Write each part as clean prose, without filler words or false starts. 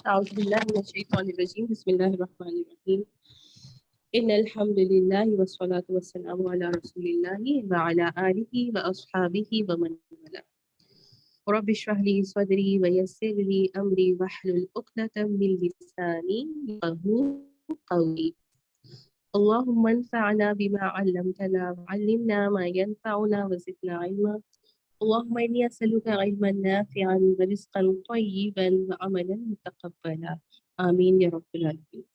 أعوذ بالله من الشيطان الرجيم بسم الله الرحمن الرحيم إن الحمد لله والصلاة والسلام على رسول الله وعلى آله وأصحابه ومن والاه رب اشرح لي صدري ويسر لي أمري واحلل عقدة من لساني يفقهوا قولي اللهم انفعنا بما علمتنا وعلمنا ما ينفعنا وزدنا علما اللهم إني أسألك علما نافعا ورزقا طيبا وعملا متقبلا آمين يا رب العالمين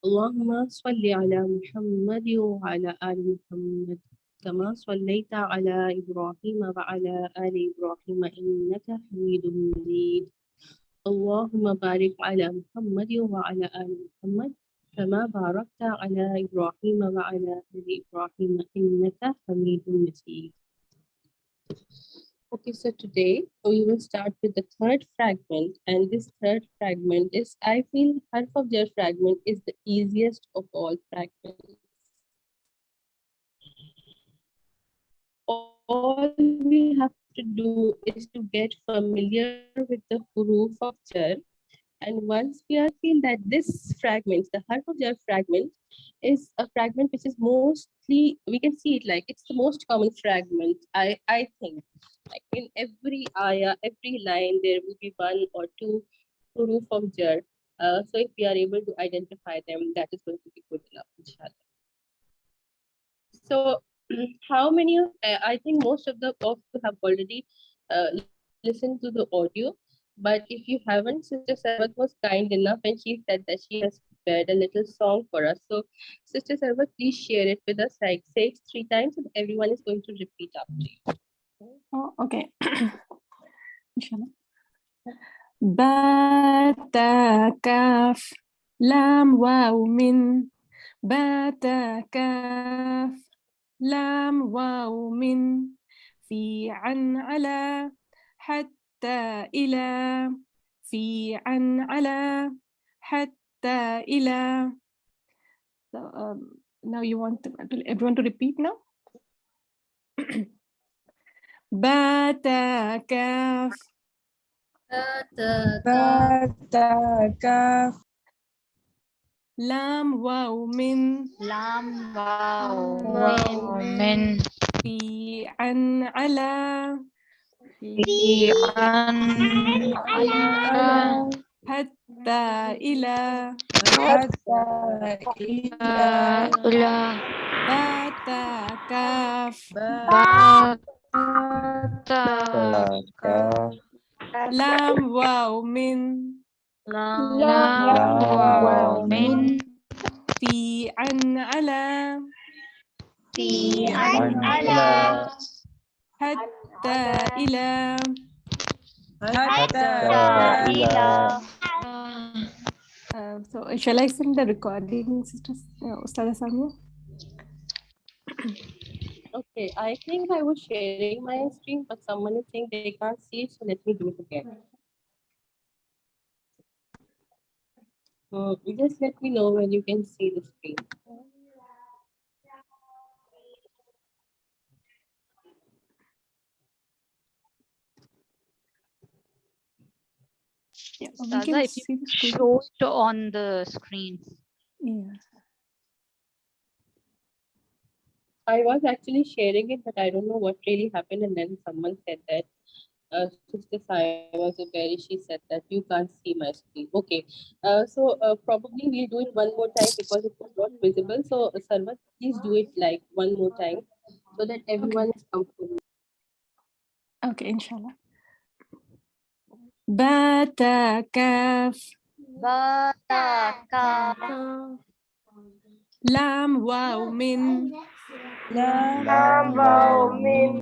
اللهم صل على محمد وعلى آل محمد كما صليت على إبراهيم وعلى آل إبراهيم إنك حميد مجيد اللهم بارك على محمد وعلى آل محمد كما باركت على إبراهيم وعلى آل إبراهيم إنك حميد مجيد. Okay, so today we will start with the third fragment, and this third fragment is I feel half of their fragment is the easiest of all fragments. All we have to do is to get familiar with the huruf of jar, and once we are feel that this fragment, the harf of jar fragment, is a fragment which is mostly we can see it like it's the most common fragment. I think like in every ayah, every line there will be one or two huruf of jar. So if we are able to identify them, that is going to be good enough, inshallah. So how many of I think most of you have already listened to the audio, but if you haven't, Sister Sarvat was kind enough and she said that she has prepared a little song for us. So Sister Sarvat, please share it with us, like say it 3 times and everyone is going to repeat after you. Oh, okay. Inshallah. Ba ta kaf lam waw min ba ta kaf lam waw min fi an ala hatta ila fi an ala hatta ila. So now you want everyone to repeat now. Ba ta kaf kaf lam waw min Lam wow min fi an ala fi an ala hatta ila hatta ila ba ta kaf ba ta lam waw min lam wow min fi an ala fi an ala hatta ila ila. So shall I send the recording, sisters? Ustadha Samia? Okay, I think I was sharing my screen, but someone is saying they can't see it, so let me do it again. Just let me know when you can see the screen. Yeah, we Ustaza, can if you see the screen. show it on the screen. Yeah. I was actually sharing it, but I don't know what really happened. And then someone said that Sister Sai was a very, she said that you can't see my screen. Okay. Probably we'll do it one more time because it was not visible. So, Sarvat, please do it like one more time so that everyone is comfortable. Okay, inshallah. Ba ta kaf Ba ta kaf lam waw min lam waw min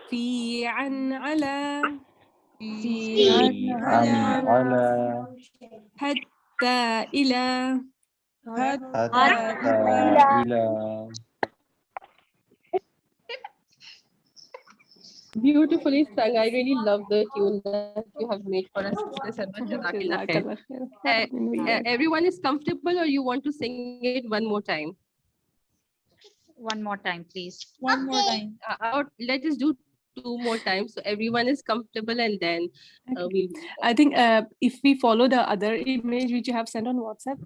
fi an ala fi an ala hatta ila hatta ila Beautifully sung. I really love the tune that you have made for us, Sister Sarvat. Jazakallah khair. Jazakallah khair. Happy New Year. Everyone is comfortable, or you want to sing it one more time? one more time, please. one more time. Or let's just do 2 more times so everyone is comfortable, and then we'll move on. I think if we follow the other image which you have sent on WhatsApp,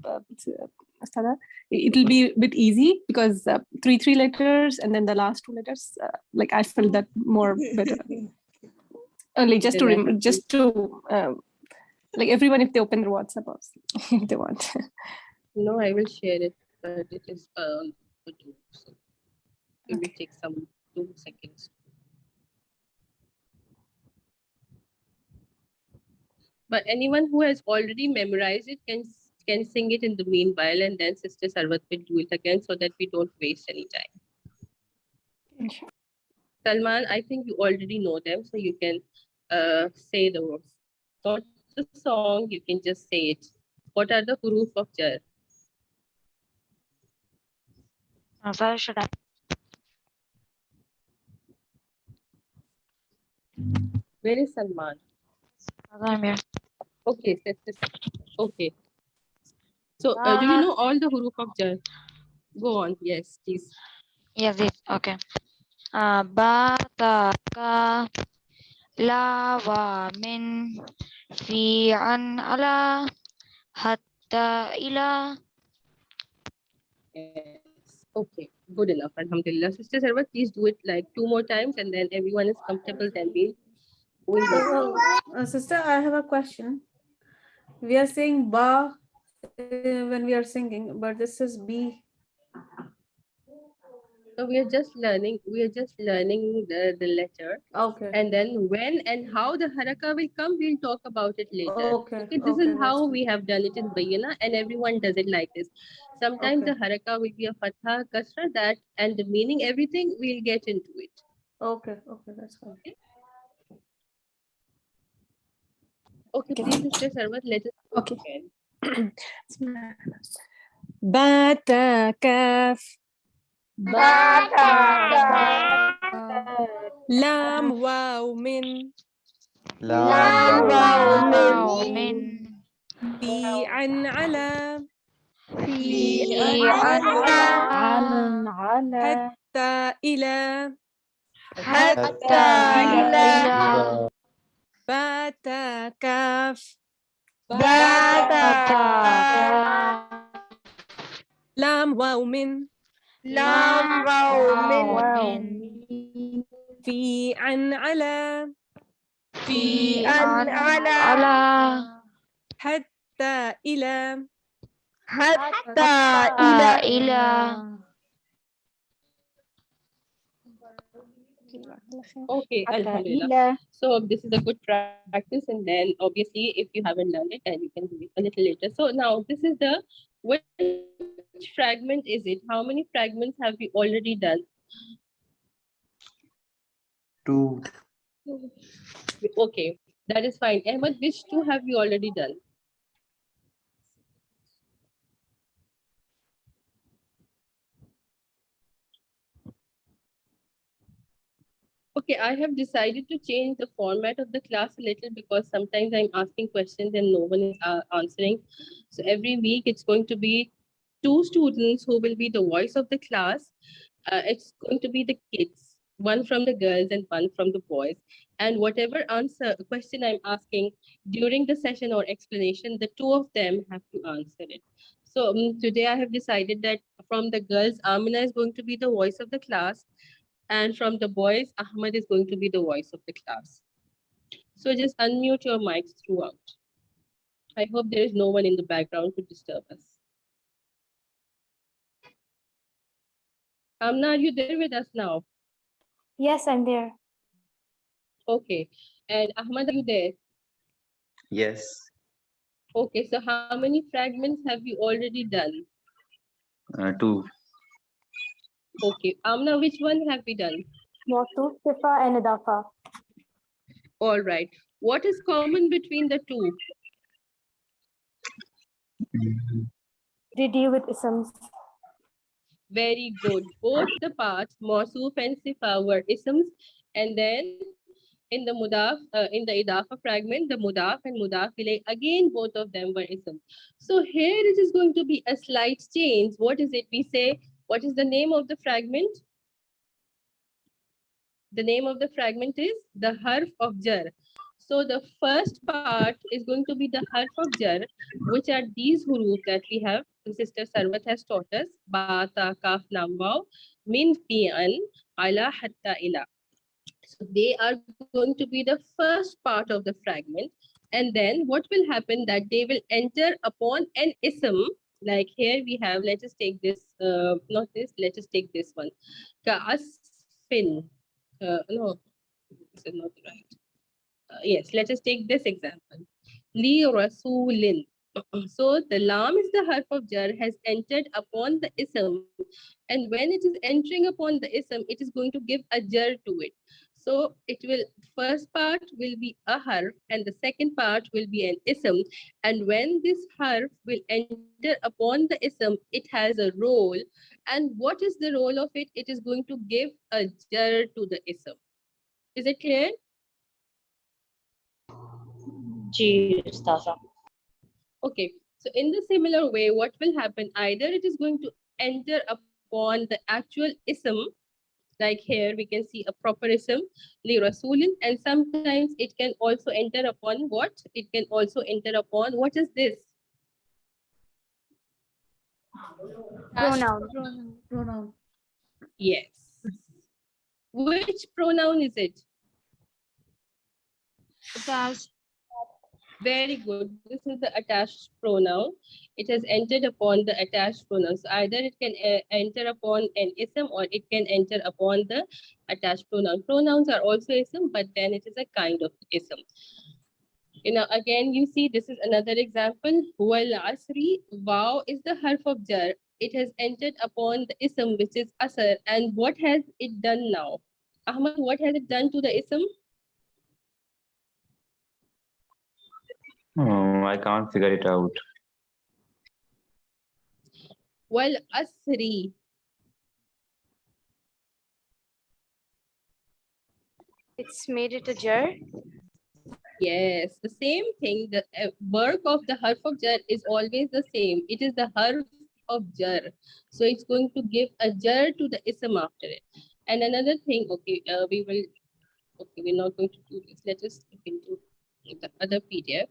Astada, it'll be a bit easy because three letters and then the last 2 letters. Like I felt that more better. Only just to like everyone, if they open their WhatsApp, if they want. No, I will share it, but it is for 2, so it will take some 2 seconds. But anyone who has already memorized it can sing it in the meanwhile, and then Sister Sarvat will do it again so that we don't waste any time. Salman, I think you already know them, so you can say the words. Not the song, you can just say it. What are the huruf of jar? Sir, should I? Where is Salman? I'm here. Okay, okay. So do you know all the huruf of jar? Go on, yes, please. Yes, yes. Okay. Ba, ta, ka, la, wa, min, fi, an, ala, hatta, ila. Yes. Okay, good enough. Alhamdulillah. Sister Sarvat, please do it like 2 more times, and then everyone is comfortable. Then we'll Sister, I have a question. We are saying ba when we are singing, but this is B. So we are just learning. We are just learning the letter. Okay. And then when and how the haraka will come, we'll talk about it later. Okay. This is how we have done it in Bayyana, and everyone does it like this. Sometimes the haraka will be a fatha, kasra, that, and the meaning, everything, we'll get into it. Okay, that's fine. Okay, please, Sister Sarvat, let us go Okay. again. Ba, ta, kaf. Lam, waw, min. Lam, Wow, min, Fi, an, ala. fi, an, ala, Hatta, ila. hatta, ila. Ba, ta, kaf. Lam, waw, min. Fi, an, ala. Fi, an, ala. Hatta, ila. Ila. Okay, Alhamdulillah. So this is a good practice, and then obviously if you haven't learned it, then you can do it a little later. So now this is which fragment is it? How many fragments have we already done? 2. Okay, that is fine. Ahmad, which 2 have we already done? Okay, I have decided to change the format of the class a little because sometimes I'm asking questions and no one is answering. So every week it's going to be 2 students who will be the voice of the class. It's going to be the kids, one from the girls and one from the boys. And whatever question I'm asking during the session or explanation, the 2 of them have to answer it. So today I have decided that from the girls, Amina is going to be the voice of the class. And from the boys, Ahmad is going to be the voice of the class. So just unmute your mics throughout. I hope there is no one in the background to disturb us. Amna, are you there with us now? Yes, I'm there. Okay. And Ahmad, are you there? Yes. Okay, so how many fragments have you already done? 2. Okay. Amna, which one have we done? Mawsuf, Sifa, and Idafa. All right. What is common between the 2? They deal with isms. Very good. Both the parts, Mawsuf and Sifa, were isms. And then in the Mudaf, in the Idafa fragment, the Mudaf and Mudaf ilayh, again, both of them were isms. So here it is going to be a slight change. What is it? We say, what is the name of the fragment? The name of the fragment is the harf of jar. So the first part is going to be the harf of jar, which are these huruf that we have. Sister Sarwat has taught us. Ba, ta, kaf, lam, waw, min, fi, an, ala, hatta, ila. So they are going to be the first part of the fragment. And then what will happen that they will enter upon an ism. Like here we have, let us take this, not this, let us take this one. Ka'asfin. No, this is not right. Yes, let us take this example. Li rasulin. So the lam is the harf of jar, has entered upon the ism, and when it is entering upon the ism, it is going to give a jar to it. So it will, first part will be a harf and the second part will be an ism, and when this harf will enter upon the ism, it has a role. And what is the role of it? It is going to give a jar to the ism. Is it clear? Ji उस्ताज़ा. Okay, so in the similar way, what will happen? Either it is going to enter upon the actual ism, like here we can see a proper ism, li rasulin, and sometimes it can also enter upon what? It can also enter upon, what is this? Pronoun. Yes. Which pronoun is it? Attached. Very good. This is the attached pronoun. It has entered upon the attached pronoun. So either it can enter upon an ism or it can enter upon the attached pronoun. Pronouns are also ism, but then it is a kind of ism. You know, again, you see, this is another example. Wal asri, wow is the harf of jar. It has entered upon the ism, which is asr. And what has it done now? Ahmad, what has it done to the ism? Oh, I can't figure it out. Wal asri. It's made it a jar. Yes, the same thing. The work of the harf of jar is always the same. It is the harf of jar. So it's going to give a jar to the ism after it. And another thing, okay, we're not going to do this. Let us look into the other PDF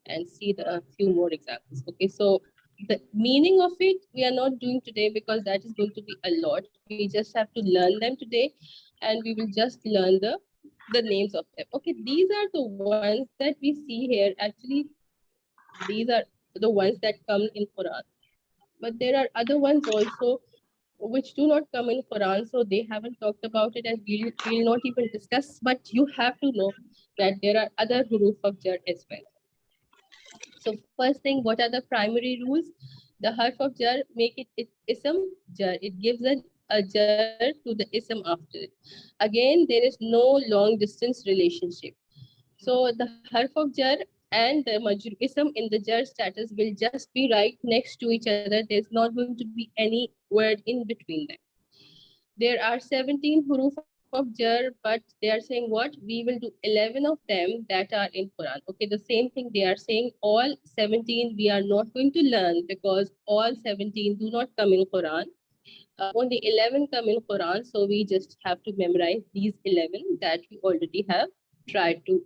and see the few more examples. Okay, so the meaning of it, we are not doing today because that is going to be a lot. We just have to learn them today and we will just learn the names of them. Okay, these are the ones that we see here. Actually, these are the ones that come in Quran. But there are other ones also which do not come in Quran, so they haven't talked about it and we will not even discuss. But you have to know that there are other huruf of jar as well. So first thing, what are the primary rules? The harf of jar make it ism jar. It gives a jar to the ism after it. Again, there is no long distance relationship. So the harf of jar and the majrur ism in the jar status will just be right next to each other. There's not going to be any word in between them. There are 17 huruf of jar, but they are saying what? We will do 11 of them that are in Quran. Okay, the same thing they are saying. All 17 we are not going to learn because all 17 do not come in Quran. Only 11 come in Quran, so we just have to memorize these 11 that we already have tried to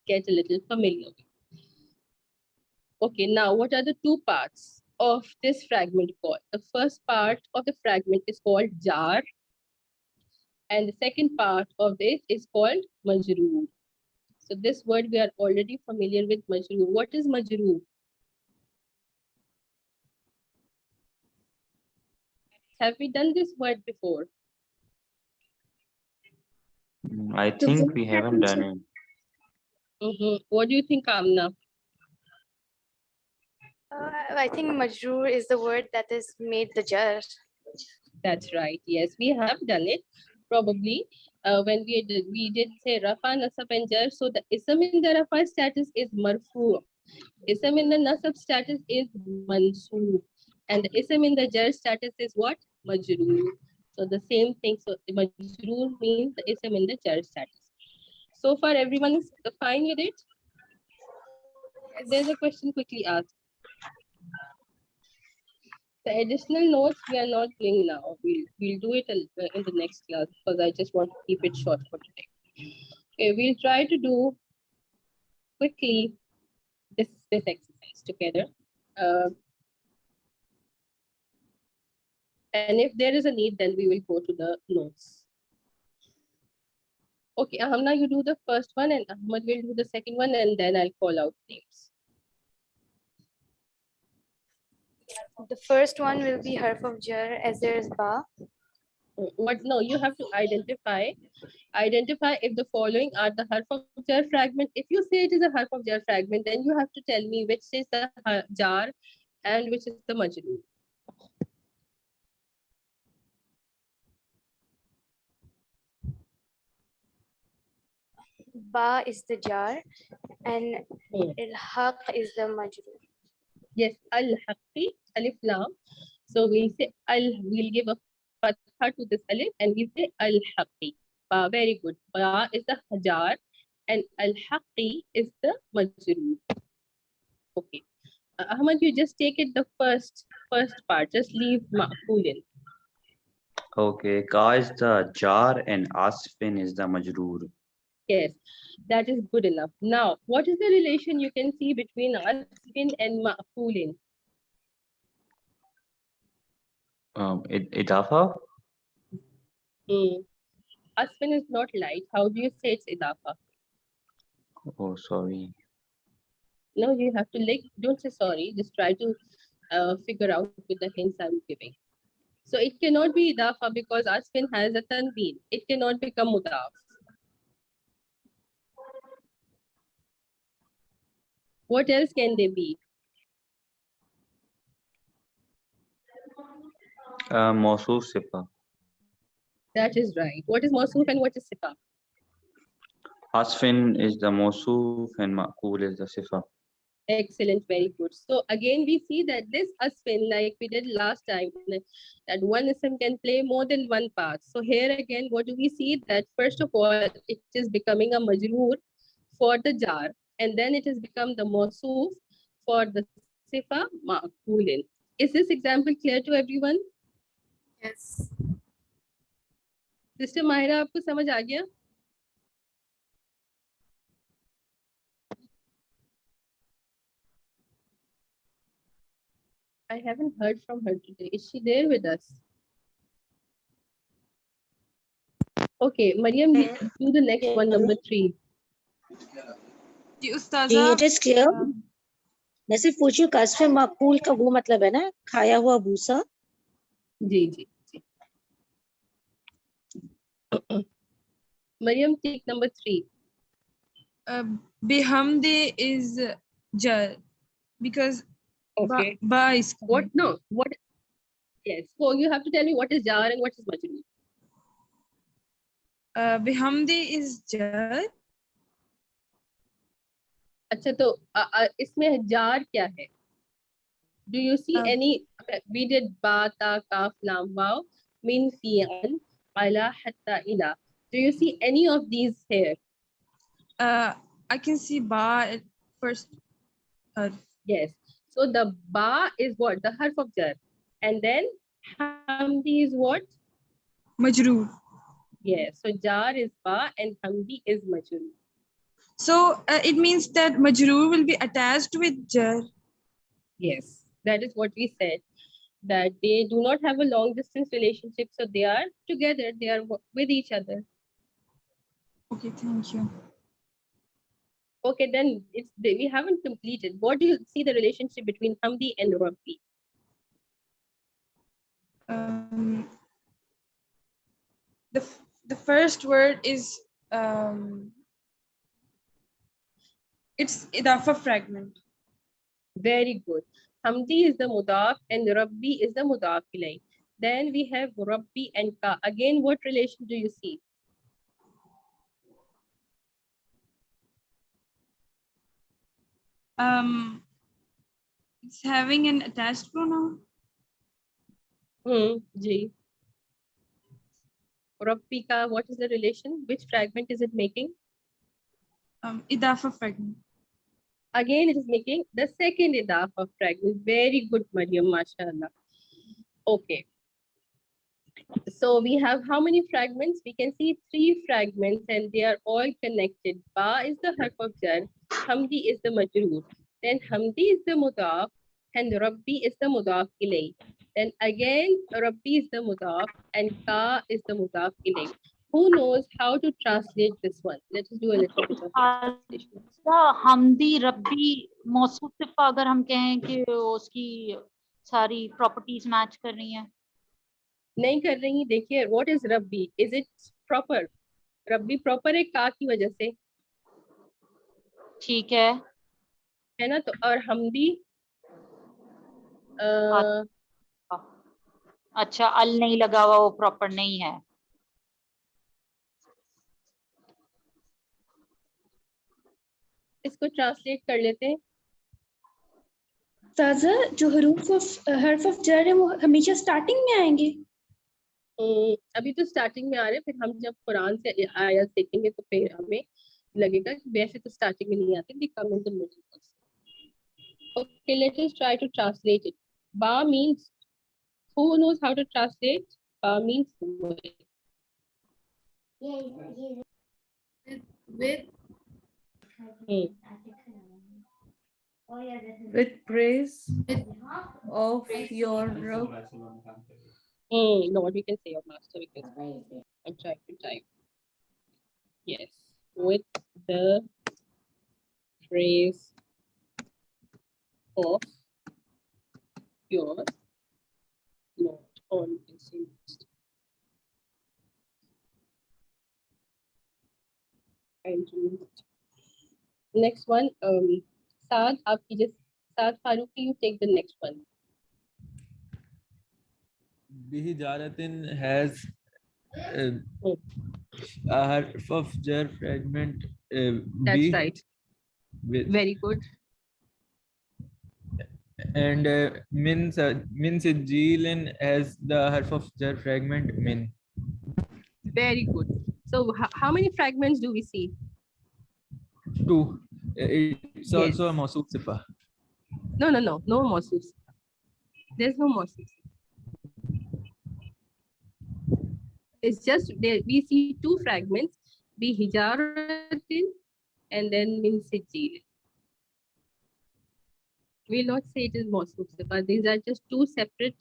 get a little familiar with. Okay, now what are the two parts of this fragment called? The first part of the fragment is called jar, and the second part of this is called majroor. So this word we are already familiar with, majroor. What is majroor? Have we done this word before? I think we haven't done it. What do you think, Amna? I think majroor is the word that is made the jar. That's right. Yes, we have done it. Probably when we did say Rafa, Nasab and Jar. So the ism in the Rafa status is Marfu. Ism in the Nasab status is Mansoob. And the ism in the Jar status is what? Majroor. So the same thing. So the Majroor means the ism in the Jar status. So far everyone is fine with it? There's a question quickly asked. The additional notes we are not doing now. We'll do it in the next class because I just want to keep it short for today. Okay, we'll try to do quickly this exercise together. And if there is a need, then we will go to the notes. Okay, Ahamna, you do the first one and Ahmad will do the second one, and then I'll call out names. The first one will be harf of jar as there is ba. What? No, you have to identify if the following are the harf of jar fragment. If you say it is a harf of jar fragment, then you have to tell me which is the jar and which is the majroor. Ba is the jar and al-haq is the majroor. Yes, al-haqqi, alif lam. So we'll say we'll give a fatha to this alif and we say al-haqqi. Very good. Ba is the jar and al-haqqi is the majroor. Okay. Ahmad, you just take it the first part. Just leave ma'kulin. Okay, Ka is the jar and Asfin is the majroor. Yes, that is good enough. Now, what is the relation you can see between asfin and ma'kulin? Idafa? Asfin is not light. How do you say it's idafa? Oh, sorry. No, you have to don't say sorry. Just try to figure out with the hints I'm giving. So it cannot be idafa because asfin has a tanween. It cannot become mudaf. What else can they be? Mawsuf Sifa. That is right. What is mawsuf and what is sifa? Asfin is the Mawsuf and Ma'kul is the Sifa. Excellent, very good. So again, we see that this asfin, like we did last time, that one ism can play more than one part. So here again, what do we see? That first of all, it is becoming a majroor for the jar, and then it has become the mawsuf for the sifa ma'kulin. Is this example clear to everyone? Yes. Sister Mahira, आपको समझ आ गया? I haven't heard from her today. Is she there with us? Okay, Mariam, do the next one, number 3. Ji, it is clear. मैं सिर्फ पूछूं कस्फ मकबूल का वो मतलब है ना खाया हुआ भूसा? जी जी जी. Mariam, take number 3. Bihamdi is jar because Okay. ba is What? No. What? Yes. So you have to tell me what is jar and what is majroor. Bihamdi is jar. अच्छा तो इसमें जार क्या है? Do you see any? We did ba, ta, kaf, lam, waw, min, fi, an, ala, hatta, ila. Do you see any of these here? I can see ba at first. Yes. So the ba is what? The harf of jar. And then hamdi is what? Majroor. Yes. So jar is ba and hamdi is majroor. So it means that majroor will be attached with jar. Yes. That is what we said. That they do not have a long distance relationship. So they are together. They are with each other. Okay, thank you. Okay, then we haven't completed. What do you see the relationship between Hamdi and Rabbi? The first word is it's idafa fragment. Very good. Hamdi is the mudaf and Rabbi is the mudaf ilayh. Then we have Rabbi and Ka. Again, what relation do you see? It's having an attached pronoun. Ji. Rabbi Ka, what is the relation? Which fragment is it making? Idafa fragment. Again, it is making the second idafa fragment. Very good, Mariam, mashallah. Okay. So we have how many fragments? We can see 3 fragments and they are all connected. Ba is the harf of jar, Hamdi is the majroor. Then Hamdi is the mudaf and Rabbi is the mudaf ilay. Then again Rabbi is the mudaf and Ka is the mudaf ilay. Who knows how to translate this one? Let us do a little bit of translation. हमदी रब्बी मौसूफ सिफा अगर हम कहें कि उसकी सारी properties match कर रही हैं नहीं कर रही, देखिए what is rabi, is it proper? Rabi proper है का की वजह से, ठीक है ना? तो और हमदी अच्छा अल नहीं लगा हुआ, वो प्रॉपर नहीं है। इसको ट्रांसलेट कर लेते हैं। ताज़ा जो हर्फ ऑफ जर है वो हमेशा स्टार्टिंग में आएंगे। अभी तो स्टार्टिंग में आ रहे हैं, फिर हम जब कुरान से आयत देखेंगे तो फिर हमें लगेगा कि वैसे तो स्टार्टिंग में नहीं आते, they come in the middle. Okay, let us try to translate it. Ba means, who knows how to translate? Ba means With praise of your Rabb. No, we can say your master. We can say. I'm trying to type. Yes, with the praise of your Lord, or you can say master. And next one, Saad, Saad Faruqi, you take the next one. Bihi Jaratin has a harf of jar fragment. That's right. Very good. And min sijilin has the harf of jar fragment min. Very good. So how many fragments do we see? 2. It's also a mawsuf sifa. No mawsuf. There's no mawsuf. It's just there we see 2 fragments, bi hijaratin and then min sijil. We'll not say it is mawsuf sifa. These are just 2 separate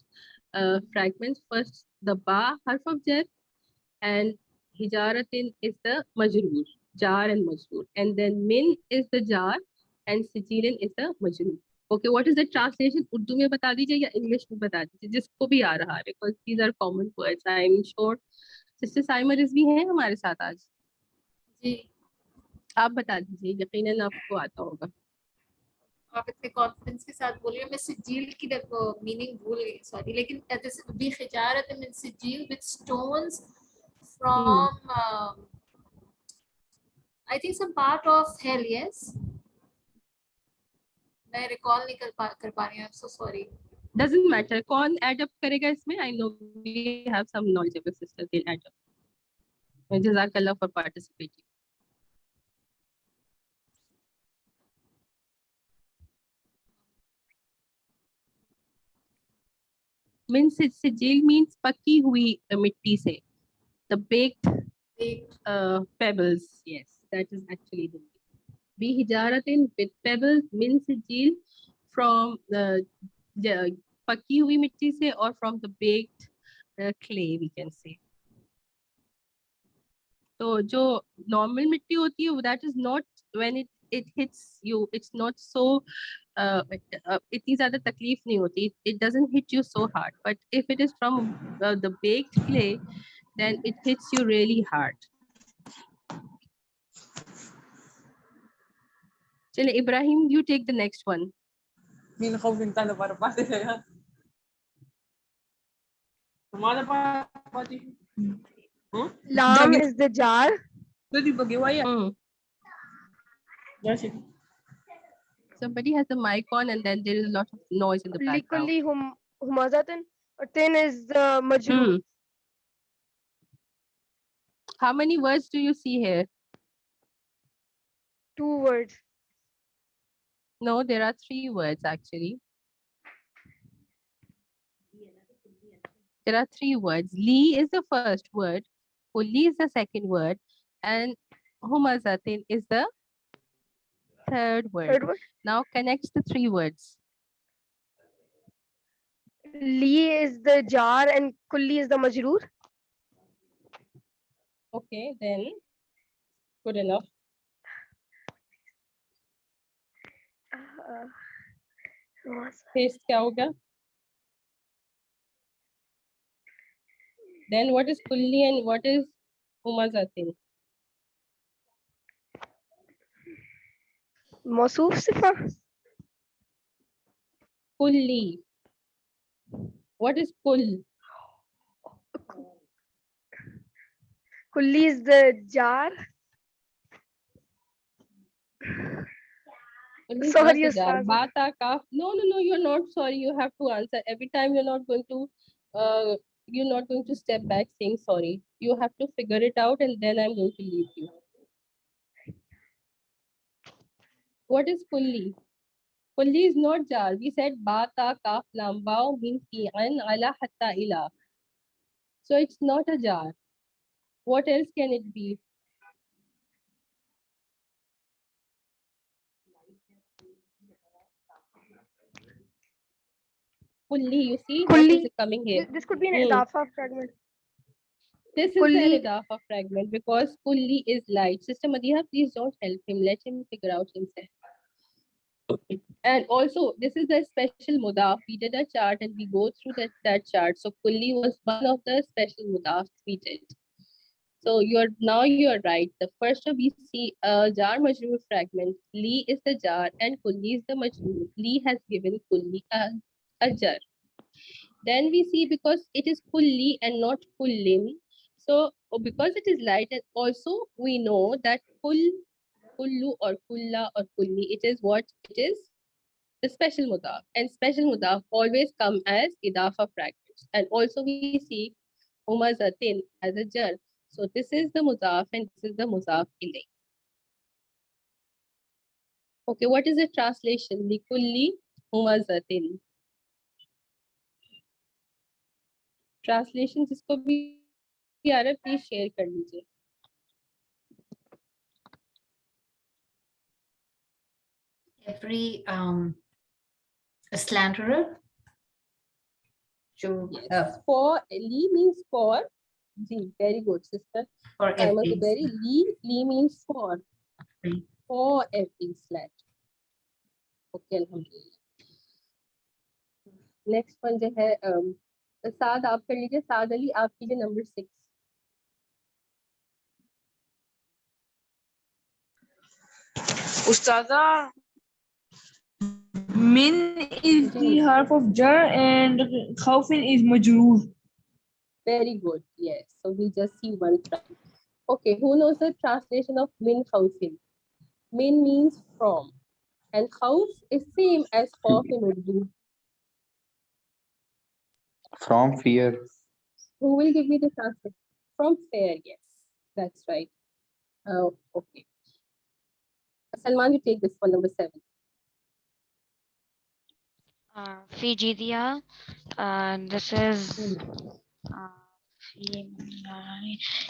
fragments. First the ba harf of jar and hijaratin is the majroor, jar and majroor, and then min is the jar and sijilin is the majroor. Okay, what is the translation? Urdu में बता दीजिए या English में बता दीजिए, जिसको भी आ रहा है, because these are common words. I am sure sister साइमर भी हैं हमारे साथ आज। जी आप बता दीजिए, यकीनन आपको आता होगा। आप इतने कॉन्फिडेंस के साथ बोलिए, मैं सिजील की मीनिंग भूल गई, सॉरी, लेकिन बी हिजारत मिन सिजील with stones from I think some part of hell, yes, मैं रिकॉल नहीं कर पा रही हूँ, I am so sorry. Doesn't matter, कौन ऐड अप करेगा इसमें? I know we have some knowledgeable sisters, they'll add up. Jazakallah for participating. Means sijil means पकी हुई मिट्टी से, the baked pebbles. Yes, that is actually the meaning. Bi hijaratin with pebbles min sijil from the पकी हुई मिट्टी से, or from the baked clay we can say. तो जो normal मिट्टी होती है, that is not, when it hits you, it's not so इतनी ज़्यादा तकलीफ नहीं होती, it doesn't hit you so hard. But if it is from the baked clay, then it hits you really hard. चले Ibrahim, you take the next one. Lam is the jar. Somebody has the mic on and then there is a lot of noise in the background. Likulli humazatin. Tin is the majroor. How many words do you see here? 2 words. No, there are 3 words actually. there are three words. Li is the first word, kulli is the second word, and humazatin is the third word. Third word. Now connect the three words. Li is the jar and kulli is the majroor. Okay, then good enough. Paste क्या होगा? Then what is kulli and what is humazatin? Mawsoof sifa. Kulli. What is kull? Kulli is the jar. Kulli is Sorry, not the jar. Ustaz. Bata kaf. No, you're not sorry. You have to answer. Every time you're not going to step back saying sorry. You have to figure it out and then I'm going to leave you. What is kulli? Kulli is not jar. We said bata kaf lam bao min fi'an ala hatta ila. So it's not a jar. What else can it be? Kulli, you see what Kulli. is coming here? This could be an idafa fragment. This is Kulli. an idafa fragment because kulli is light. Sister Madiha, please don't help him. Let him figure out himself. And also, this is a special mudaf. We did a chart and we go through that chart. So kulli was one of the special mudafs we did. So you're right. The first of we see a jar majroor fragment. Li is the jar and kulli is the majroor. Li has given kulli a jar. Then we see because it is kulli and not kullin. So because it is light, and also we know that kullu or kulla or kulli, it is what it is, the special mudaf. And special mudaf always come as idafa fragments. And also we see humazatin as a jar. So this is the mudaf and this is the mudaf ilay. Okay, what is the translation? Likulli humazatin. Translation जिसको भी आ रहा है please share कर लीजिए. Every slanderer. Yes. For Li means for. Ji, very good, sister. For every. Li means for. For every slant. Okay, alhamdulillah. Next one जो है साद आप कर लीजिए. साद अली आप कीजिए number 6. Ustaza, min is the harf of jar and khawfin is majroor. Very good. Yes. So we just see one time. Okay. Who knows the translation of min khawfin? Min means from, and khawf is same as khawf in Urdu. From fear. Who will give me the translation? From fear. Yes, that's right. Okay. Salman, you take this one, number 7. Fi jidiya. This is.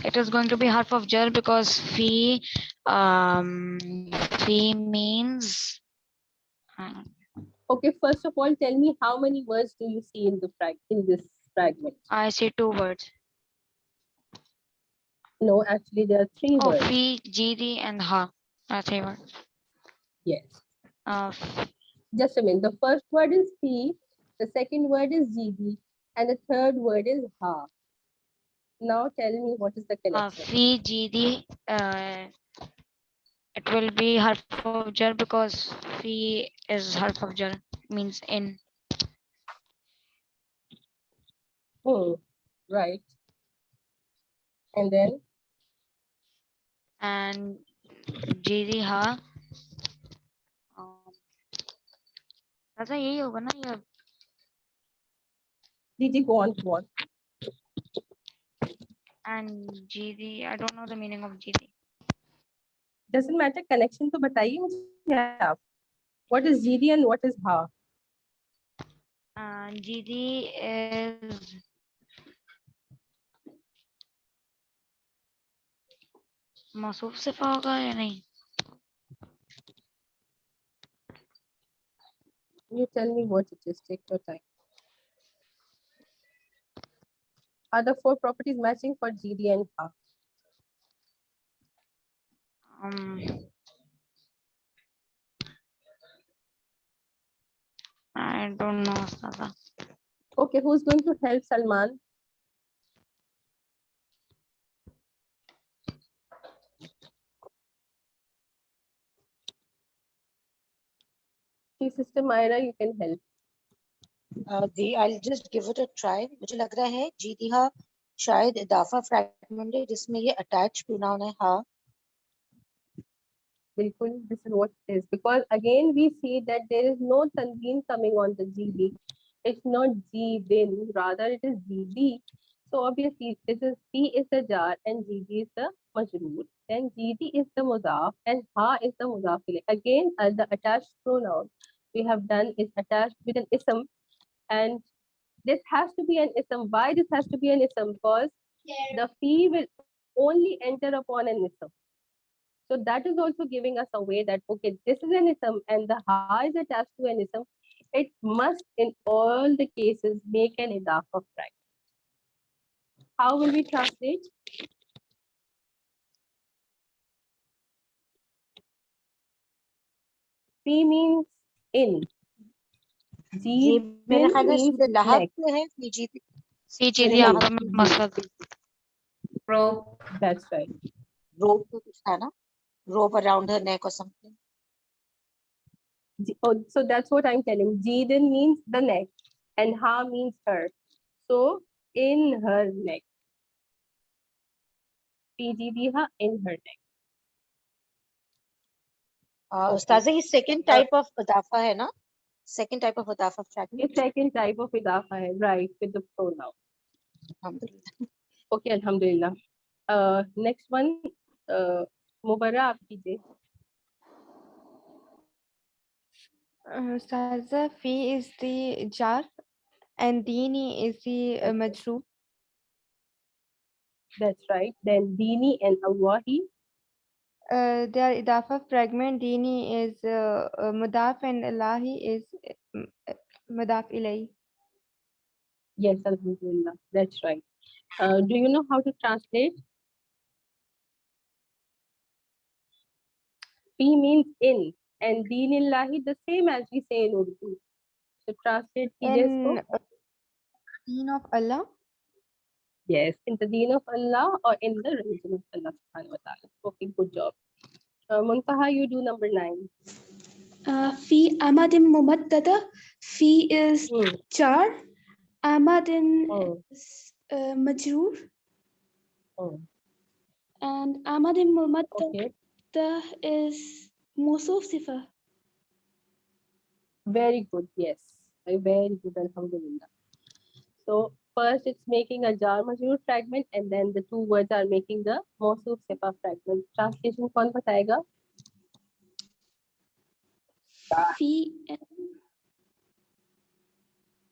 It is going to be harf of jar because fi means. Okay, first of all, tell me how many words do you see in this fragment? I see 2 words. No, actually there are 3 words. Fi, jidi, and ha. 3 words. Yes. Just a minute. The first word is fi, the second word is jidi, and the third word is ha. Now tell me what is the connection. Fi, jidi, it will be harf of jar because fi is harf of jar, means in. Right. And then? And jidi ha. ऐसा यही होगा ना ये. Didi, go on. And GD, I don't know the meaning of GD. Doesn't matter. Connection तो बताइए मुझे आप. What is GD and what is ha? GD is मौसूफ सिफा होगा या नहीं? You tell me what it is. Take your time. Are the four properties matching for GD and Ha? I don't know, Ustaza. Okay, who's going to help Salman? See, Sister Myra, you can help. I'll just give it a try. मुझे लग रहा है जीदिहा शायद इदाफा fragment है जिसमें ये attach pronoun है हा. Bilkul, this is what it is. Because again, we see that there is no tanween coming on the GD. It's not GDin, rather it is GD. So obviously, this is P is the jar and GD is the majroor. Then GD is the mudaf and ha is the mudaf ilayh. Again, the attached pronoun we have done is attached with an ism, and this has to be an ism. Why this has to be an ism? Because the P will only enter upon an ism. So that is also giving us a way that, okay, this is an ism and the ha is attached to an ism. It must, in all the cases, make an idafa frag. How will we translate? P means in. ये मेरे ख्याल में means सूरह लहब neck. में है फीजीदी. फीजीदी आदम मसद. Rope. That's right. Rope तो कुछ था ना? Rope around her neck or something. Oh, so that's what I'm telling. Jidin means the neck and ha means her. So in her neck. Pjdiha in her neck. Ustaza, ये second type of idafa है ना? Second type of idafa fragment. The second type of idafa hai, right, with the pronoun. Alhamdulillah. Okay, alhamdulillah. Next one, Mubarra, aap kijiye. Ustaza, fi is the jar and dini is the majroor. That's right. Then dini and Allahi. Their idafa fragment dini is mudaf and Allahi is mudaf ilayhi. Yes, alhamdulillah. That's right. Do you know how to translate? P means in and dinillahi the same as we say in Urdu. So translate In deen of Allah. Yes, in the deen of Allah or in the religion of Allah subhanahu wa ta'ala. Okay, good job. Muntaha, you do number 9. Fi amadin mumaddada. Fi is jar. Amadin is majroor. And amadin mumaddada is mawsuf sifa. Very good, yes. Very good, alhamdulillah. So first it's making a jar majroor fragment and then the two words are making the mawsuf sifa fragment. Translation kaun batayega? Fi.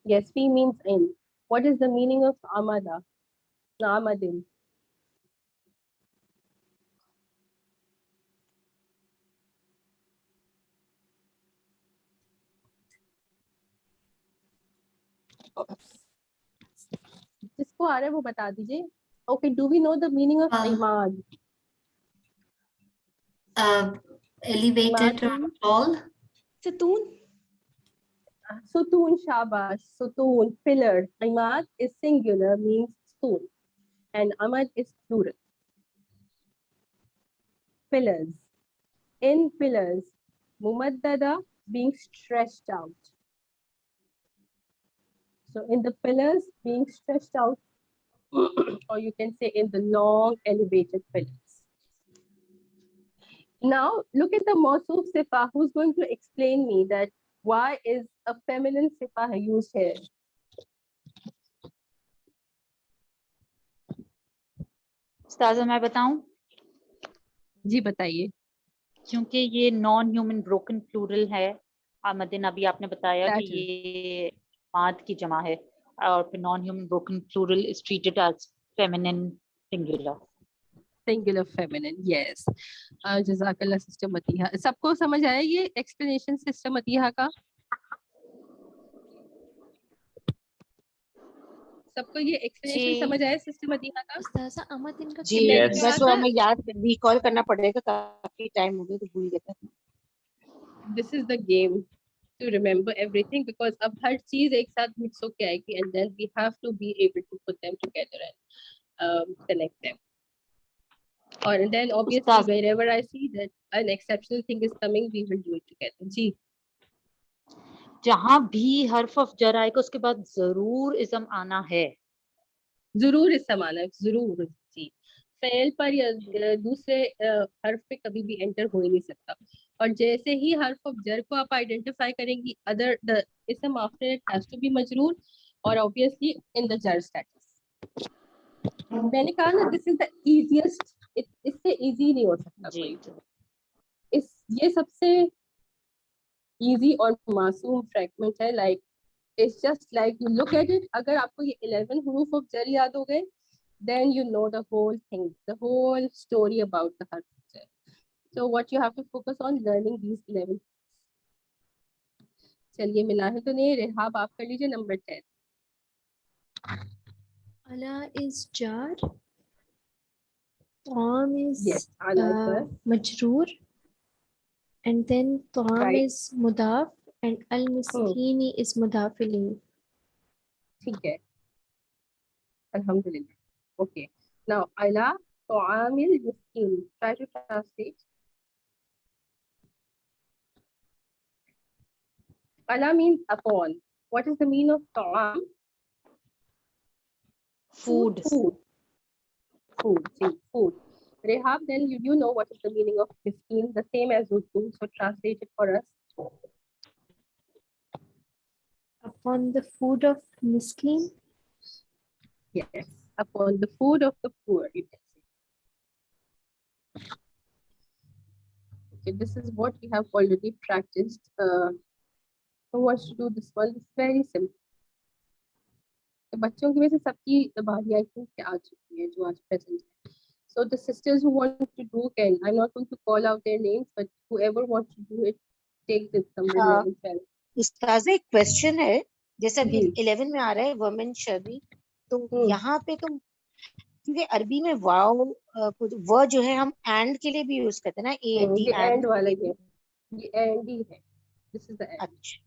Yes, fi means in. What is the meaning of amada? Amadin. जिसको आ रहा है वो बता दीजिए. Okay, do we know the meaning of imad? Elevated or tall. Satoon. Sutun, shabash. Sutun, pillar. Imad is singular, means stool. And amad is plural. Pillars. In pillars. Mumaddada, being stretched out. So in the pillars being stretched out, or you can say in the long elevated pillars. Now look at the mawsuf sifa. Who's going to explain me that why is a feminine sifa used here? उस्ताज़ा मैं बताऊं? जी बताइए. क्योंकि ये non human broken plural है. आमदिन अभी आपने बताया कि ये माद की जमा है और फिर non human broken plural is treated as feminine singular. singular feminine. Yes. Jazakallah Sister Matiha. सबको समझ आया ये explanation Sister Matiha का? सबको ये explanation जी। समझ आया Sister Matiha का? उस्ताज़ा अमद इनका जी Yes. बस वो हमें याद रिकॉल करना पड़ेगा, काफी टाइम हो गया तो भूल गए थे। This is the game to remember everything because अब हर चीज एक साथ mix होके आएगी and then we have to be able to put them together and connect them. And then obviously Ustaz. wherever I see that an exceptional thing is coming, we will do it together. जी जहां भी हर्फ of जर आएगा उसके बाद जरूर इस्म आना है। जरूर इसम आना है, जरूर जी। फेल पर या दूसरे हर्फ पे कभी भी एंटर हो ही नहीं सकता। और जैसे ही हर्फ ऑफ जर को आप आइडेंटिफाई करेंगी, अदर द इसम after it has to be मजरूर और ऑब्वियसली इन द जर स्टेटस। मैंने कहा ना दिस इज द इजीएस्ट, इससे इजी नहीं हो सकता कोई। ये सबसे इजी और मासूम फ्रैगमेंट है। Like it's just like you look at it, अगर आपको ये 11 हुरूफ ऑफ जर याद हो गए, then you know the whole thing, the whole story about the harf of jar. So what you have to focus on learning these 11. चलिए मिनाहे तो नहीं, रेहाब आप कर लीजिए number 10. Ala is jar. Ta'am is Yes, ala jar. majroor. And then ta'am Right. is mudaf and al-miskini is mudaf ilayhi. ठीक है, alhamdulillah. Okay, now ala ta'amil miskin, try to translate. Ala means upon. What is the meaning of ta'am? Food. Food. See, food. Rehab, then you know what is the meaning of miskin, the same as Urdu, so translate it for us. Upon the food of miskin. Yes, upon the food of the poor, you can say. Okay, this is what we have already practiced. Who wants to do this one? It's very simple. तो बच्चों की वजह से सबकी बारी I think आ चुकी है जो आज प्रेजेंट है. So the sisters who want to do can, I'm not going to call out their names, but whoever wants to do it, take this number 11, 12. उस्ताज़ एक क्वेश्चन है, जैसे अभी 11 में आ रहा है वुमेन शबी, तो यहाँ पे तो क्योंकि अरबी में वाव वो जो है हम एंड के लिए भी यूज करते हैं ना, ए एंड वाला ये एंड ही है. This is the end. अच्छा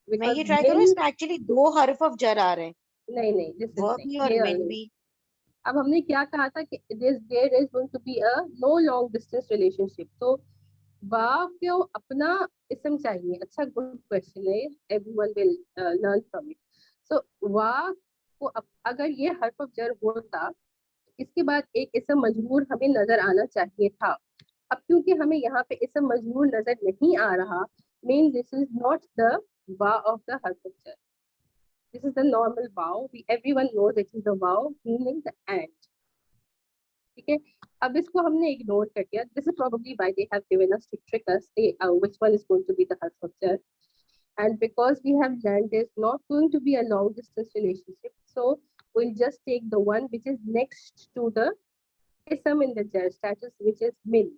मैं ये ट्राई करूँ, इसमें एक्चुअली 2 हर्फ ऑफ जर आ रहे हैं. नहीं दिस इज भी और मेन भी. अब हमने क्या कहा था कि there is going to be a no long distance relationship. तो वाव को अपना इस्म चाहिए. अच्छा, गुड क्वेश्चन है, everyone will learn from it. So वाव को अगर ये हर्फ ऑफ जर होता, इसके बाद एक इस्म मजरूर हमें नजर आना चाहिए था. अब क्योंकि हमें यहाँ पे इस्म मजरूर नजर नहीं आ रहा, mean this is not the wow of the हर्फ ऑफ जर. This is the normal vowel. Everyone knows it is the vowel meaning the and. ठीक है, अब इसको हमने इग्नोर कर दिया. This is probably why they have given us to trick us. Which one is going to be the harf of jar? And because we have learned there's not going to be a long distance relationship, so we'll just take the one which is next to the ism in the jar status, which is min.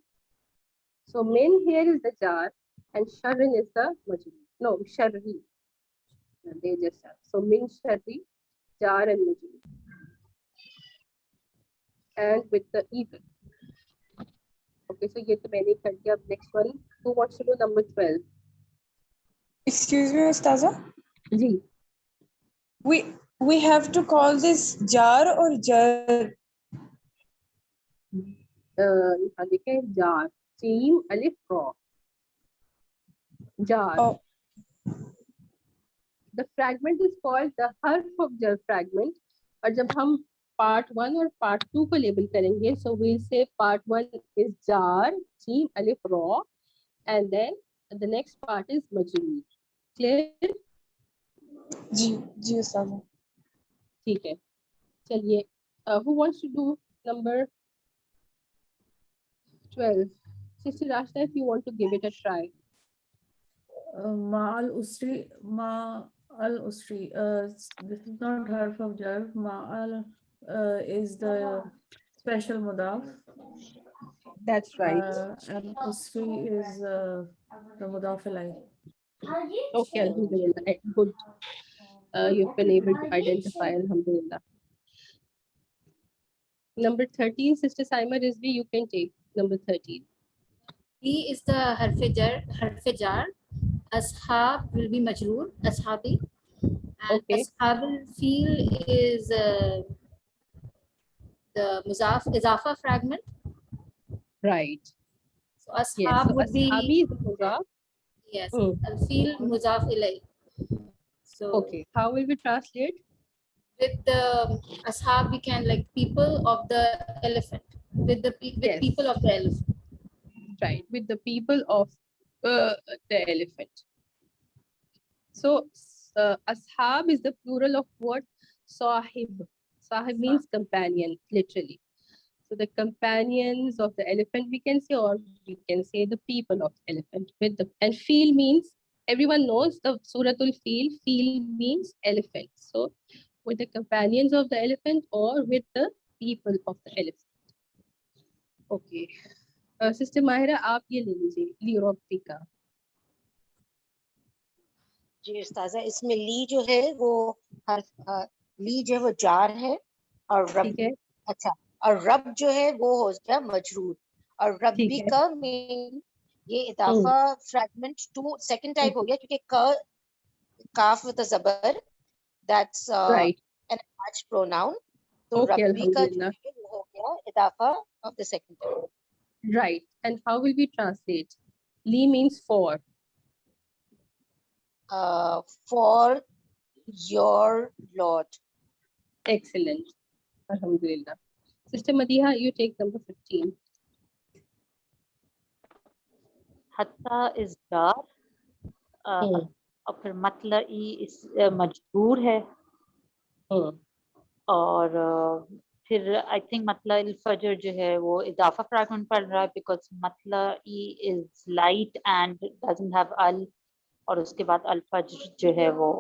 So min here is the jar and sharrin is the majrur. No, sharri. They just have. So min sharri, jar and majrur, and with the even. Okay, so ये तो मैंने कर दिया. अब next one, who wants to do number 12? Excuse me, Ustaza. Ji. We have to call this jar or jar? यहाँ देखें, jar, gym अलिफ रा, jar. Oh. The fragment is called the harf of jar fragment. और जब हम part 1 और part 2 को label करेंगे, so we'll say part 1 is jar, gym अलिफ रा, and then the next part is majrur. Clear? जी उस्ताद. ठीक है, चलिए. Who wants to do number 12? Sister Rashda, if you want to give it a try. Ma al usri. This is not harf of jar. Ma al is the special mudaf. That's right. And asfi is the mudaf ilayh. Okay, alhamdulillah. Good. You've been able to identify, alhamdulillah. Number 13, Sister Saima Rizvi, you can take number 13. B is the harf jar. Ashab will be majroor, ashabi. And Okay. ashab al-fil is the muzaf izafa fragment. Right. So Yes. ashab So would ashabi be, is the mudaf. yes, al-fil muzaf ilay. So Okay. How will we translate? with the ashab we can like people of the elephant. With the Yes. people of the elephant. Right. With the people of the elephant. So ashab is the plural of what? Sahib. Sahib means companion, literally. So the companions of the elephant, we can say, or we can say the people of the elephant. And feel means, everyone knows the Suratul Feel. Feel means elephant. So with the companions of the elephant or with the people of the elephant. Okay. Sister Mahira, आप ये ले लीजिए, लियोप्टी का. जी उस्ताजा, इसमें ली जो है वो ली जो है वो जार है और रब, ठीक है. अच्छा, और रब जो है वो हो गया मजरूर, और रब्बी ठीक है. का मीन ये इदाफा फ्रैगमेंट टू सेकंड टाइप हो गया क्योंकि काफ विद जबर, that's Right. N attached pronoun. तो Okay, रब्बी का जो alhamdulillah. है वो हो गया इदाफा of the second type. Right. And how will we translate? Li means for. For your Lord. Excellent. Alhamdulillah. Sister Madiha, you take number 15. हत्ता इज जार और फिर मतलई इस मजबूर है और फिर आई थिंक मतल फजर जो है वो इजाफा फ्रैगमेंट पढ़ रहा है बिकॉज मतलई is light and doesn't have अल, और उसके बाद अल फजर जो है वो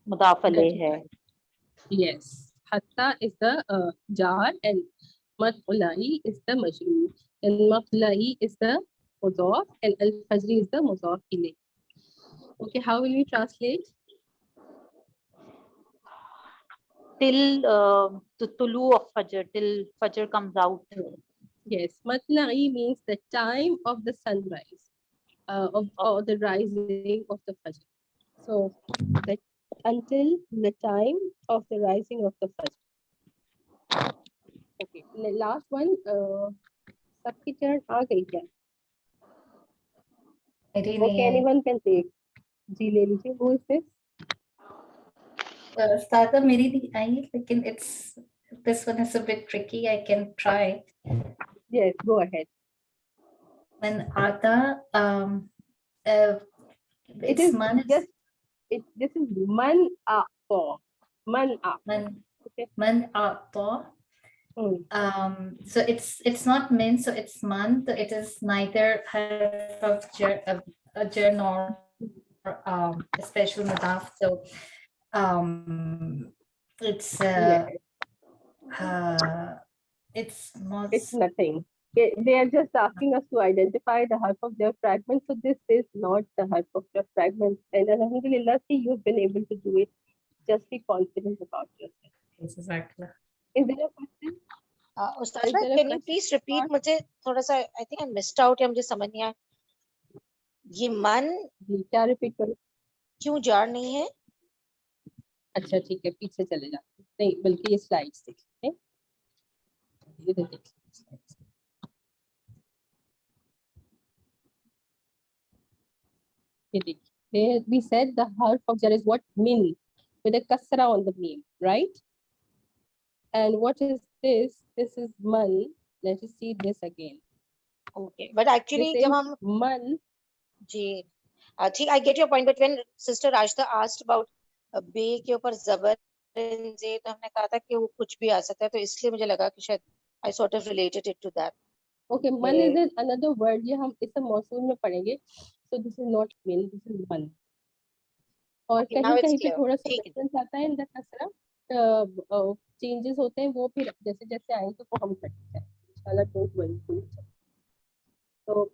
मुदाफ अलैह है. Yes. Hatta is the jar and mat'ulai is the majroor. And mat'ulai is the mudaf and al-fajri is the mudaf ilayh. Okay, how will you translate? Till the tulu of fajr, till fajr comes out. Yes, matla'i means the time of the sunrise, or the rising of the fajr. So that until the time of the rising of the fajr. Okay, the last one. सबकी turn आ गई क्या? Okay, anyone can take. जी ले लीजिए. Who is this? Starter मेरी भी आई, लेकिन this one is a bit tricky. I can try. Yes, go ahead. When Ata, it's man. This is man a'ta. Man a'ta. Man a'ta. So it's not min, so it's man. So it is neither harf of jar nor a special mudaf. So it's not. It's nothing. They are just asking us to identify the harf of their fragment. So this is not the harf of their fragment. And alhamdulillah, see, you've been able to do it. Just be confident about yourself. Exactly. Is there a question? Ustaza, can you please repeat? मुझे थोड़ा सा, I think I missed out या मुझे समझ नहीं आया. ये मन क्या repeat करूं? क्यों जार नहीं है? अच्छा ठीक है, पीछे चले जाते हैं. नहीं, बल्कि ये स्लाइड्स देखिए. इधर देखिए. ये देखिए. There we said the harf of jar is what? Min, with a kasra on the mim, right? And what is this? This is man. Let us see this again. Okay, but actually जब हम man, जी, ठीक, I get your point. But when Sister Rashida asked about बे के ऊपर जबर जे, तो हमने कहा था कि वो कुछ भी आ सकता है, तो इसलिए मुझे लगा कि शायद I sort of related it to that. Okay, man is another word. ये हम इस मौसूल में पढ़ेंगे. So this is not min, this is man. और कहीं कहीं पे थोड़ा सा डिफरेंस आता है in the kasra. चेंजेस होते हैं वो फिर जैसे जैसे आए तो वो हम करते हैं इंशाल्लाह, डोंट वरी। तो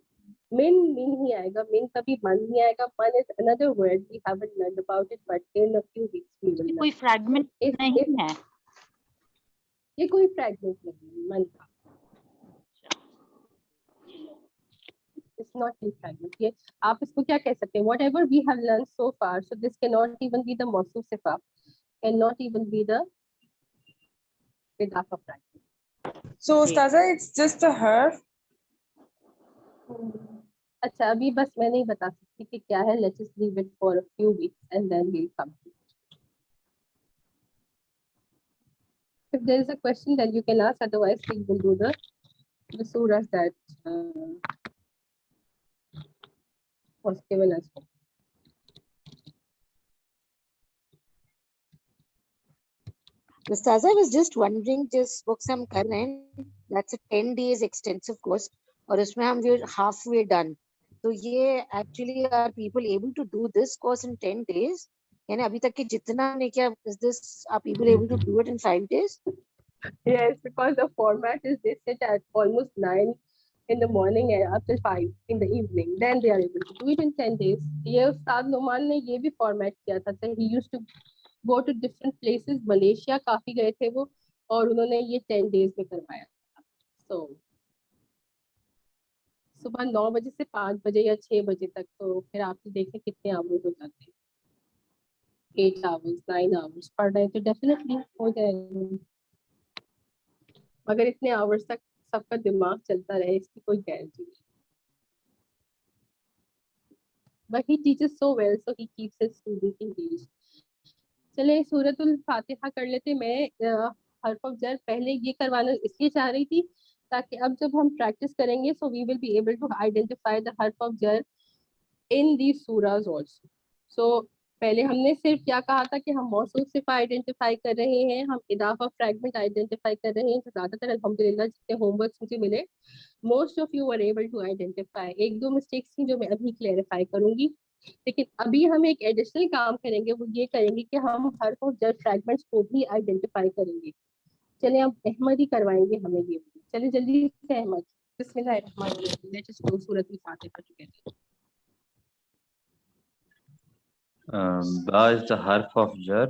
min ही आएगा, min कभी मन नहीं आएगा। मन is another word we haven't learned about it, but in a few weeks we will learn. कोई फ्रैगमेंट नहीं है, ये कोई फ्रैगमेंट नहीं मन का, it's not a fragment। ये आप इसको क्या कह सकते हैं, whatever we have learned so far, so this cannot even be the mawsuf sifa, cannot even be the idafa fragment। So Ustaza, it's just a harf. अच्छा अभी बस मैं नहीं बता सकती कि क्या है, let's just leave it for a few weeks and then we'll come to it। If there is a question then you can ask, otherwise we will do the surahs that was given as well। Ustaza, I was just wondering, जिस books हम कर रहे हैं, that's a 10 days extensive course, और उसमें हम we're halfway done। तो ये actually are people able to do this course in 10 days? यानी अभी तक के जितना हमने किया, is this, are people able to do it in 5 days? Yes, because the format is they sit at almost 9 in the morning and up till 5 in the evening, then they are able to do it in 10 days। ये उस्ताद नुमान ने ये भी format किया था, so he used to go to different places, Malaysia काफी गए थे वो, और उन्होंने ये 10 days में करवाया था। So सुबह 9 बजे से 5 बजे या 6 बजे तक, तो फिर आप देखें कितने आवर्स हो जाते हैं, 8 hours 9 hours पढ़ रहे हैं तो डेफिनेटली हो जाएगा, मगर इतने आवर्स तक सबका दिमाग चलता रहे इसकी कोई गारंटी नहीं। But he teaches so well, so he keeps his students engaged। चले सूरतुल फातिहा कर लेते। मैं हर्फ ऑफ जर पहले ये करवाना इसलिए चाह रही थी ताकि अब जब हम प्रैक्टिस करेंगे so we will be able to identify the हर्फ ऑफ जर इन दी सूराज आल्सो। सो पहले हमने सिर्फ क्या कहा था कि हम मौसूफ सिफा आइडेंटिफाई कर रहे हैं, हम इदाफा फ्रैगमेंट आइडेंटिफाई कर रहे हैं। तो ज़्यादातर अल्हम्दुलिल्लाह जितने होमवर्क मुझे मिले, most of you are able to identify. एक दो मिस्टेक्स थी जो मैं अभी क्लेरिफाई करूंगी, लेकिन अभी हम एक एडिशनल काम करेंगे, वो ये करेंगे कि हम हर जर फ्रैगमेंट्स को भी आइडेंटिफाई करेंगे। चले अब अहमद ही करवाएंगे हमें ये। चले जल्दी से अहमद, बिस्मिल्लाहिर्रहमानिर्रहीम, लेट्स जस्ट गो सूरत अल-फातिहा together. Ba is the harf of jar,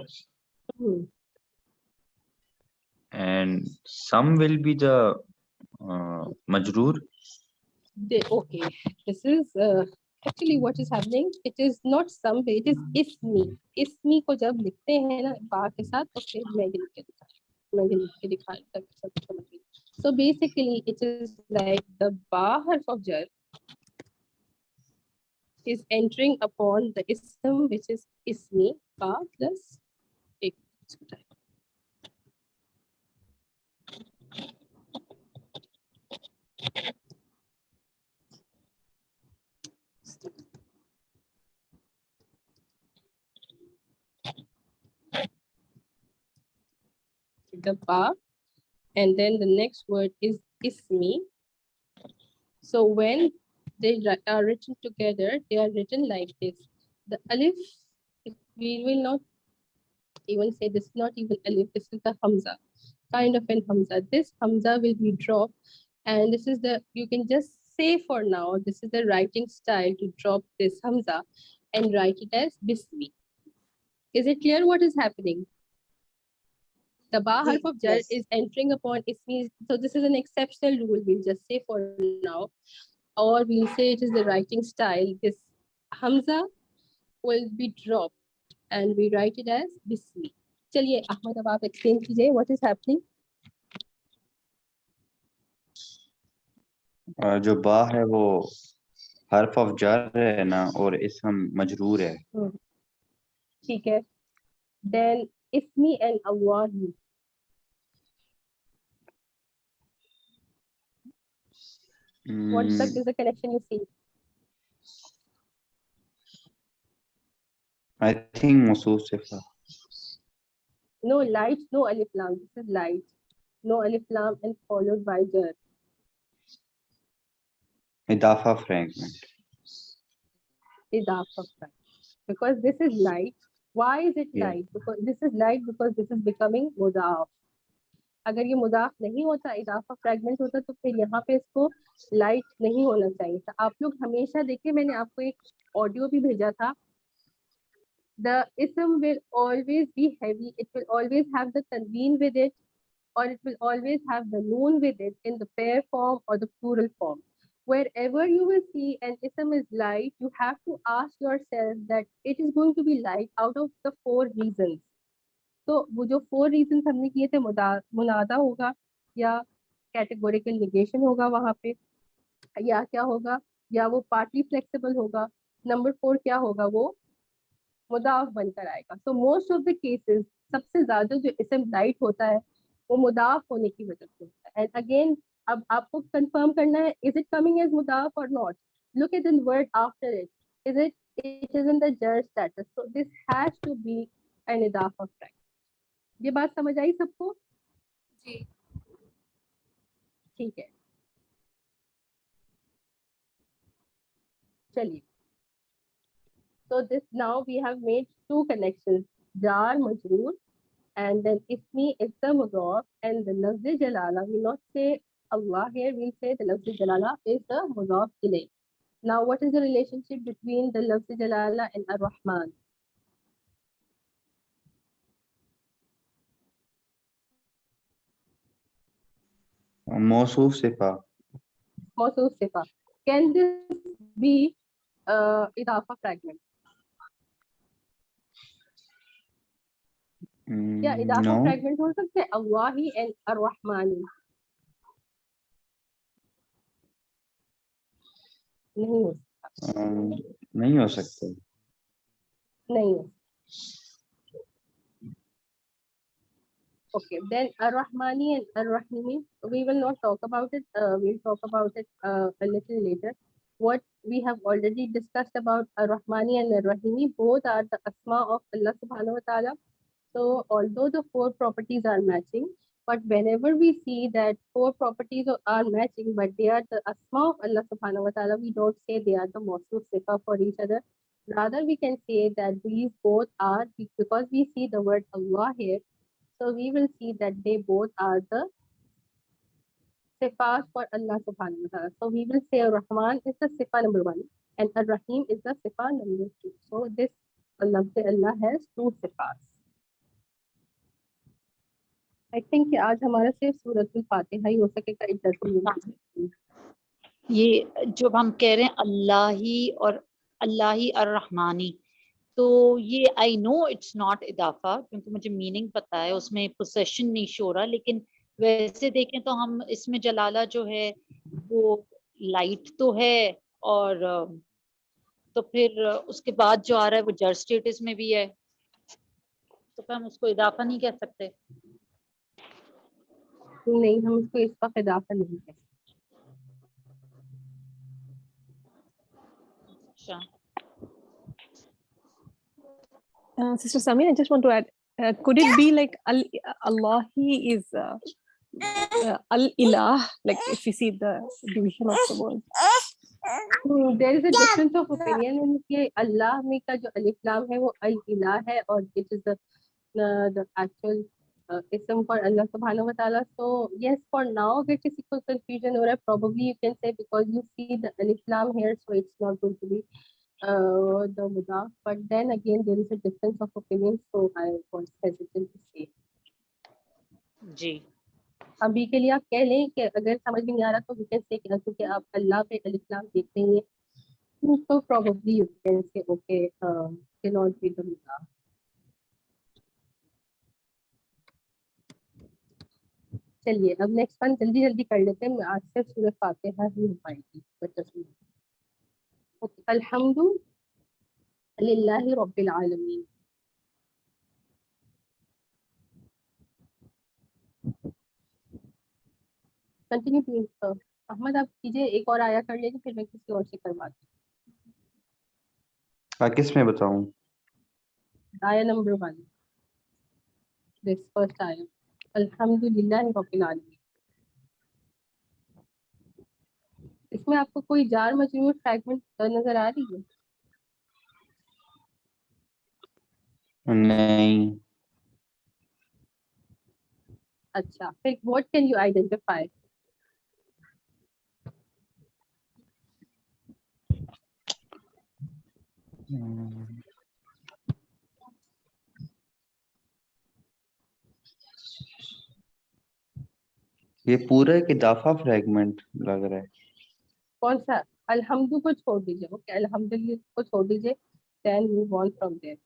and some will be the majroor. Okay, this is actually what is happening। It is not some, it is ismi। ismi को जब लिखते हैं ना बा के साथ, तो फिर मैं लिख के दिखा तक सब समझिए। So basically it is like the ba harf of jar is entering upon the ism which is ismi, ba plus ek। The ba, and then the next word is ismi। So when they are written together, they are written like this. The alif, we will not even say this is not even alif, this is the hamza, kind of an hamza। This hamza will be dropped, and this is the, you can just say for now, this is the writing style to drop this hamza and write it as bismi। Is it clear what is happening? The ba harf of jar is entering upon ismi, so this is an exceptional rule, we'll just say for now, or we'll say it is the writing style। This hamza will be dropped and we write it as bismi। चलिए अहमद अब आप explain कीजिए what is happening। जो बा है वो हर्फ of jar है ना, और इसम मजरूर है। ठीक है, then ismi and Allahi। What is the connection you see? I think मौसूफ Sifa. No light, no alif lam, this is light, no alif lam and followed by jar। इदाफा fragment. Idafa fragment, because this is light, Why is it Yeah. light? Because this is light because this is becoming मुदाफ. अगर ये मुदाफ नहीं होता, इजाफा fragment होता, तो फिर यहाँ पे इसको लाइट नहीं होना चाहिए था. आप लोग हमेशा देखिए, मैंने आपको एक ऑडियो भी भेजा था. The ism will always be heavy. It will always have the tanween with it, or it will always have the noon with it in the pair form or the plural form. Wherever you will see an ism is light, you have to ask yourself that it is going to be light out of the 4 reasons. तो वो जो 4 reasons हमने किए थे, मुनादा होगा, या categorical negation होगा वहां पे, या क्या होगा, या वो पार्टली फ्लेक्सिबल होगा. नंबर 4 क्या होगा, वो मुदाफ बनकर आएगा. So most of the cases, सबसे ज्यादा जो इसम लाइट होता है वो मुदाफ होने की वजह से होता है. एंड अगेन, अब आपको कंफर्म करना है, इज इट कमिंग एज मुदाफ और not. Look at the word after it, it is in the जर status, so this has to be an इदाफा फ्रैगमेंट. ये बात समझ आई सबको? जी. ठीक है, चलिए. So this, now we have made 2 connections, jar majroor, and then ismi is the mudaf, and the lafz jalala, we not say Allah here, we'll say the lafz jalala is the mudaf ilayh. Now what is the relationship between the lafz jalala and ar-Rahman? Mawsoof sifa. Mawsoof sifa. Can this be idafa fragment? क्या इदाफा No. Fragment हो सकते हैं अल्लाही and अर्रहमानी? नहीं हो सकता. नहीं हो सकते. नहीं हो. Okay, then Ar-Rahmani and Ar-Rahimi, we will not talk about it. We'll talk about it a little later. What we have already discussed about Ar-Rahmani and Ar-Rahimi, both are the asma of Allah subhanahu wa ta'ala. So although the 4 properties are matching, but whenever we see that 4 properties are matching, but they are the asma of Allah subhanahu wa ta'ala, we don't say they are the mawsoof sifa for each other. Rather, we can say that these both are, because we see the word Allah here, so we will see that they both are the sifas for Allah subhanahu wa ta'ala. So we will say Ar-Rahman is the sifa number 1 and Ar-Rahim is the sifa number 2. So this Allah has 2 sifas. I think कि आज हमारा सिर्फ सूरतुल फातिहा ही हो सकेगा. It doesn't mean ये जो हम कह रहे हैं अल्लाही और अल्लाही अर्रहमानी, तो ये आई नो इट्स नॉट इदाफा, क्योंकि मुझे मीनिंग पता है, उसमें पोसेशन नहीं शो रहा, लेकिन वैसे देखें तो हम इसमें जलाला जो है वो लाइट तो है, और तो फिर उसके बाद जो आ रहा है वो जर स्टेटस में भी है, तो फिर हम उसको इदाफा नहीं कह सकते. नहीं, हम उसको इसका इदाफा नहीं कहते. अच्छा. Sister Sami, I just want to add, could it be like Allahi is al-ilah, like if you see the division of the word? There is a difference of opinion in कि Allah में का जो अलिफ लाम है वो अल-इला है, और it is the actual ism for Allah subhanahu wa ta'ala. So yes, for now अगर किसी को confusion हो रहा है, probably you can say because you see the alif lam here, so it's not going to be the mudaf. But then again there is a difference of opinion, so I was hesitant to say. जी. अभी के लिए आप कह लें कि अगर समझ में नहीं आ रहा तो you can say क्योंकि आप अल्लाह पे अलिफ लाम देख रही हैं, तो probably you can say okay, cannot be the mudaf. चलिए अब नेक्स्ट वन जल्दी जल्दी कर लेते हैं. आज से सूरत फातिहा ही हो पाएगी. अल्हम्दु लिल्लाहि रब्बिल आलमीन. Continue please. अहमद आप कीजिए, एक और आया कर लीजिए, फिर मैं किसी और से करवाती किस में बताऊं? आया नंबर 1, दिस फर्स्ट आया, अल्हम्दुलिल्लाहि रब्बिल आलमीन. इसमें आपको कोई जार मजरूर फ्रैगमेंट नजर आ रही है? नहीं. अच्छा, फिर what can you identify? ये पूरा एक इजाफा फ्रैगमेंट लग रहा है. कौन सा? अल्हम्दु को छोड़ दीजिए. ओके, अल्हम्दुलिल्लाह को छोड़ दीजिए. Then move on from there.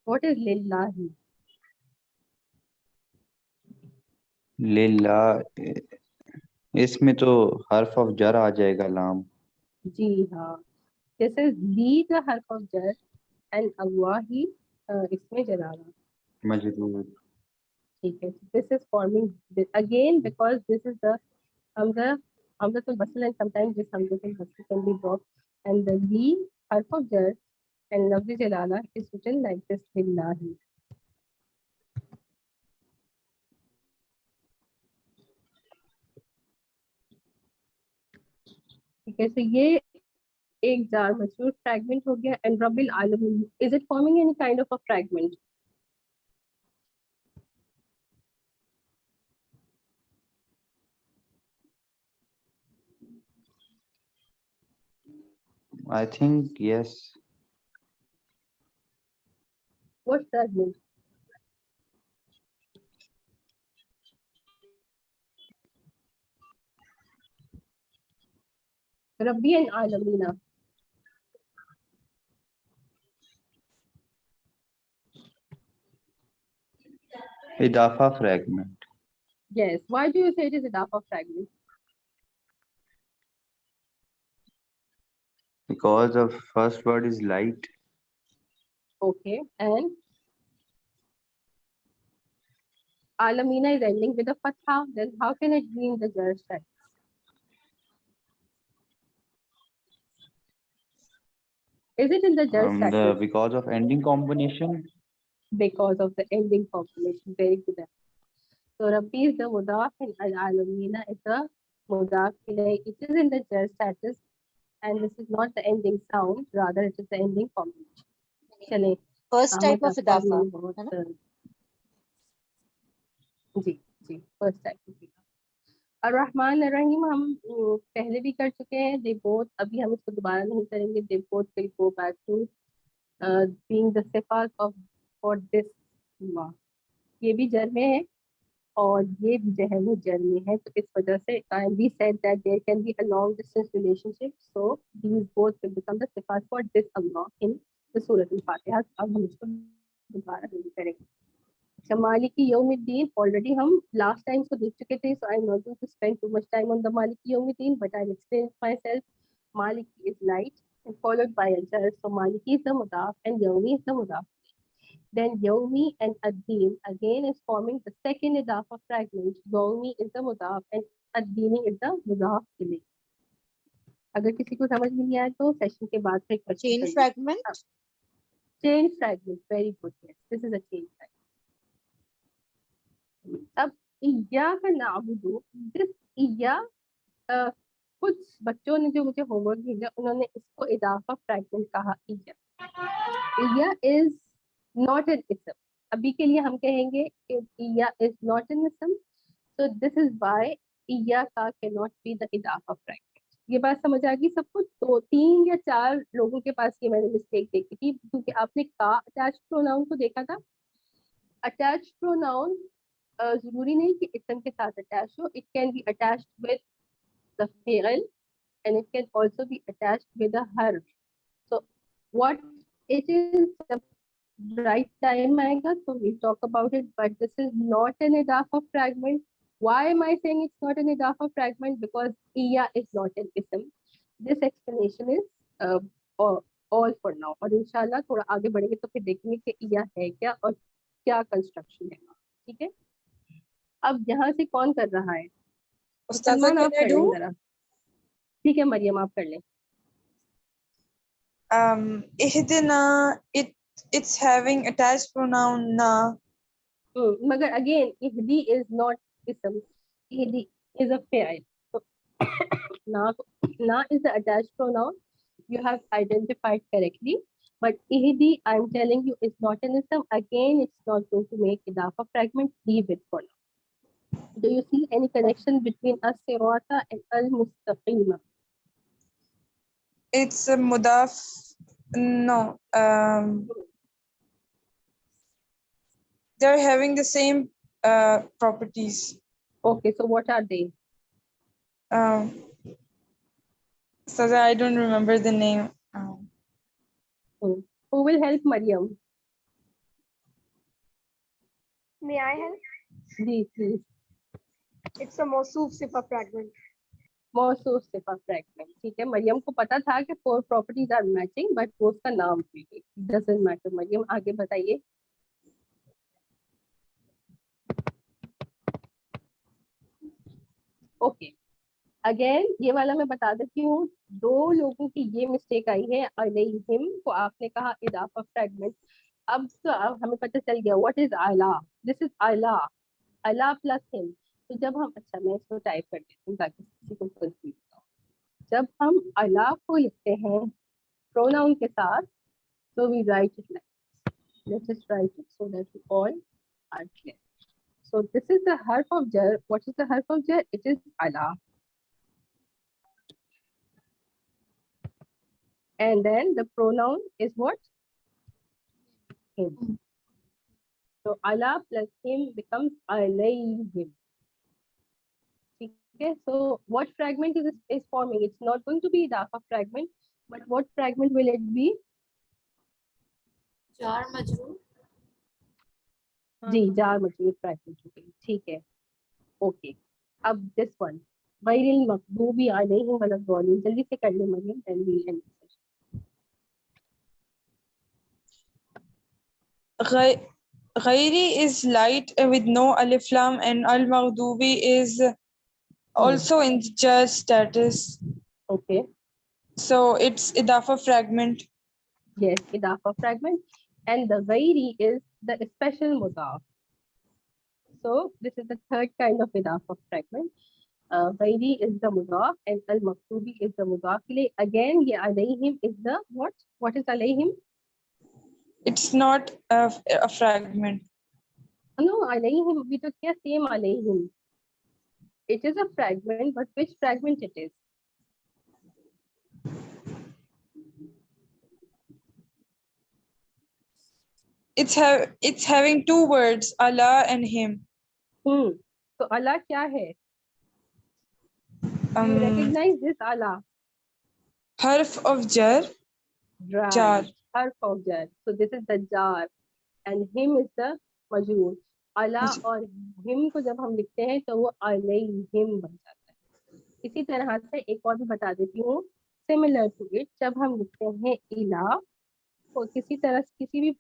What is lillahi? लिल्ला, इसमें तो हर्फ ऑफ जर आ जाएगा, लाम. जी हाँ. This is Lee the harf of jar and अल्लाही इसमें जलाला. मजरूर. ठीक है. This is forming this, again because this is the hamzatul wasl and sometimes this hamzatul wasl can be dropped and the li harf of jar and lafz jalala is written like this lillahi. ठीक है. So ये एक jar मजरूर fragment हो गया. and रब्बिल आलमीन, is it forming any kind of a fragment? I think yes. What's that mean? Rabbi and Alamina. इजाफा fragment. Yes. Why do you say it is a dafa fragment? Because the first word is light. Okay. And Alamina is ending with a fatha. Then how can it be in the jar status? Is it in the jar status? Because of ending combination. Because of the ending combination. Very good. So Rabbi is the mudaf and Alamina is the mudaf. It is in the jar status and this is not the ending sound, rather it is the ending combination. चले. First type of idafa. जी जी, first type of idafa. अर्रहमान अर्रहीम हम पहले भी कर चुके हैं. दे बोथ, अभी हम इसको दोबारा नहीं करेंगे. They both will go back to being the सिफात ऑफ फॉर दिस. ये भी जर में है और ये भी जो है वो जर में है. तो इस वजह से we said that there can be a long distance relationship. So these both will become the सिफात फॉर दिस अल्लाह इन द सूरत अल-फातिहा. अब हम इसको दोबारा नहीं करेंगे. मालिकी यौमिद्दीन ऑलरेडी हम लास्ट टाइम को देख चुके थे. So I am not going to spend too much time on the मालिकी यौमिद्दीन, but I will explain myself. मालिकी is light and followed by a jar. So maliki is the mudaf and yawmi is the mudaf. Then yawmi and ad-din again is forming the second idafa fragment. Yawmi is the mudaf and ad-dini is the mudaf ilayh. अगर किसी को समझ में नहीं आया तो session के बाद फिर chain fragment. Chain fragment, very good. Yes, this is a chain fragment. अब इय्याका नअबुदु, दिस इय्या कुछ बच्चों ने जो मुझे होमवर्क भेजा उन्होंने इसको इदाफा फ्रैगमेंट कहा. इय्या इज नॉट एन इसम. अभी के लिए हम कहेंगे कि इय्या इज नॉट एन इसम. सो दिस इज व्हाई इय्याका कैन नॉट बी द इदाफा फ्रैगमेंट. ये बात समझ आ गई सबको? तो 3 या 4 लोगों के पास ये मैंने मिस्टेक देखी थी क्योंकि आपने का अटैच्ड प्रोनाउन को देखा था. अटैच्ड प्रोनाउन जरूरी नहीं कि इसम के साथ अटैच हो. It can be attached with the फ़िअल and it can also be attached with a harf. So what it is, the right time aega so we'll talk about it, but this is not an idafa fragment. Why am I saying it's not an idafa fragment? Because iya is not an ism. This explanation is all for now, और इंशाल्लाह थोड़ा आगे बढ़ेंगे तो फिर देखेंगे कि iya है क्या और क्या कंस्ट्रक्शन है. ठीक है. अब यहाँ से कौन कर रहा है? सलमान आप कर लें जरा. ठीक है मरियम आप कर लें. इहदिना, it's having attached pronoun na. मगर again इहदी is not ism. इहदी is a fi'il. So na is the attached pronoun You have identified correctly. But ihdi, I'm telling you, is not an ism. Again, it's not going to make idafa fragment. Leave it for now. Do you see any connection between as-sirata and al-mustaqima? It's a mudaf. No. They're having the same properties. Okay, so what are they? So that I don't remember the name. Who will help Mariam? May I help? Please. It's a Mosuf Sifa fragment. Mosuf Sifa fragment. ठीक है, मरियम को पता था कि 4 properties are matching, but वो उसका नाम भूल गई. Doesn't matter. मरियम आगे बताइए. Okay. अगेन ये वाला मैं बता देती हूँ. 2 लोगों की ये मिस्टेक आई है. अलैहिम को आपने कहा इदाफा फ्रैगमेंट. अब हमें पता चल गया व्हाट इज आला. दिस इज आला. आला प्लस हिम. तो जब हम, अच्छा मैं इसको टाइप कर देती हूँ ताकि किसी को कंफ्यूज ना हो. जब हम आला को लिखते हैं प्रोनाउन के साथ, तो we write it like, let's just write it so that we all are clear. So this is the harf of jar. What is the harf of jar? It is ala. And then the pronoun is what? Him. So ala plus him becomes alayhim. Okay, so what fragment is forming? It's not going to be idafa fragment, but what fragment will it be? jar majroor. जी, जार मजरूर fragment हो गई. ठीक है. Okay. अब this one गैरिल मग़दूबी अलैहिम वलद्दालिन. जल्दी से कर ले Maryam, then we end. Ghairi is light with no alif lam, and al-maghdubi is also in the jar status. Okay. So it's idafa fragment. Yes, idafa fragment. And the ghairi is the special mudaf. So this is the third kind of idafa fragment. Ghairi is the mudaf and al-maktubi is the mudaf ilay. Again, ye alayhim is the what? What is alayhim? It's not a fragment. No, alayhim, we took here same alayhim. It is a fragment, but which fragment it is? It's having 2 words, Allah and him. So Allah kya hai? You recognize this Allah? Harf of jar. Right. Jar. Harf of jar. So this is the jar, and him is the majroor. Allah और him को जब हम लिखते हैं तो वो alayhim बन जाता है. इसी तरह से एक और भी बता देती हूँ. Similar to it, जब हम लिखते हैं इला को किसी तरह किसी भी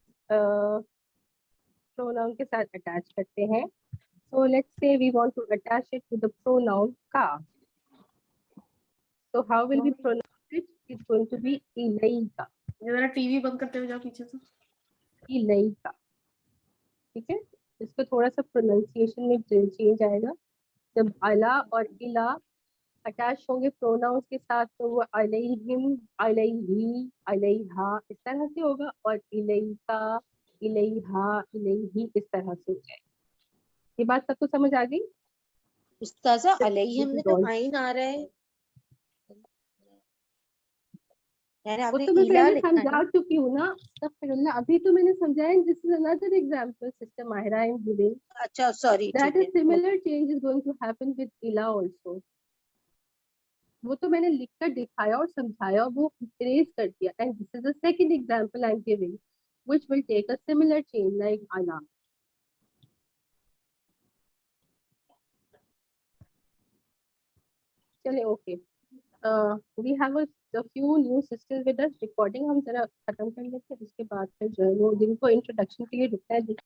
pronoun के साथ attach करते हैं. So let's say we want to attach it to the pronoun ka. So how will we pronounce it? It's going to be ilayka. जरा टीवी बंद करते हो जाओ पीछे से. इलाइका. ठीक है, इसको थोड़ा सा प्रोनाउंसिएशन में चेंज आएगा. जब अला और इला अटैच होंगे प्रोनाउंस के साथ तो वो अलैहिम, अलैही, अलैहा इस तरह से होगा, और इलैका, इलैहा, इलैही इस तरह से हो जाएगा. ये बात सबको समझ आ गई? उस्ताजा अलैहिम में तो आइन आ रहा है. वो तो मैं पहले समझा चुकी हूँ ना. अभी तो मैंने समझाया. This is another example sister Mahira I am giving. अच्छा sorry. That is similar change is going to happen with इला आल्सो. वो तो मैंने लिखकर दिखाया और समझाया, वो इरेज कर दिया. And this is the second example I am giving which will take a similar change like अला. चलिए okay. We have a few new sisters with us. Recording हम जरा खत्म कर लेते हैं, उसके बाद फिर जो है वो जिनको इंट्रोडक्शन के लिए रुकना है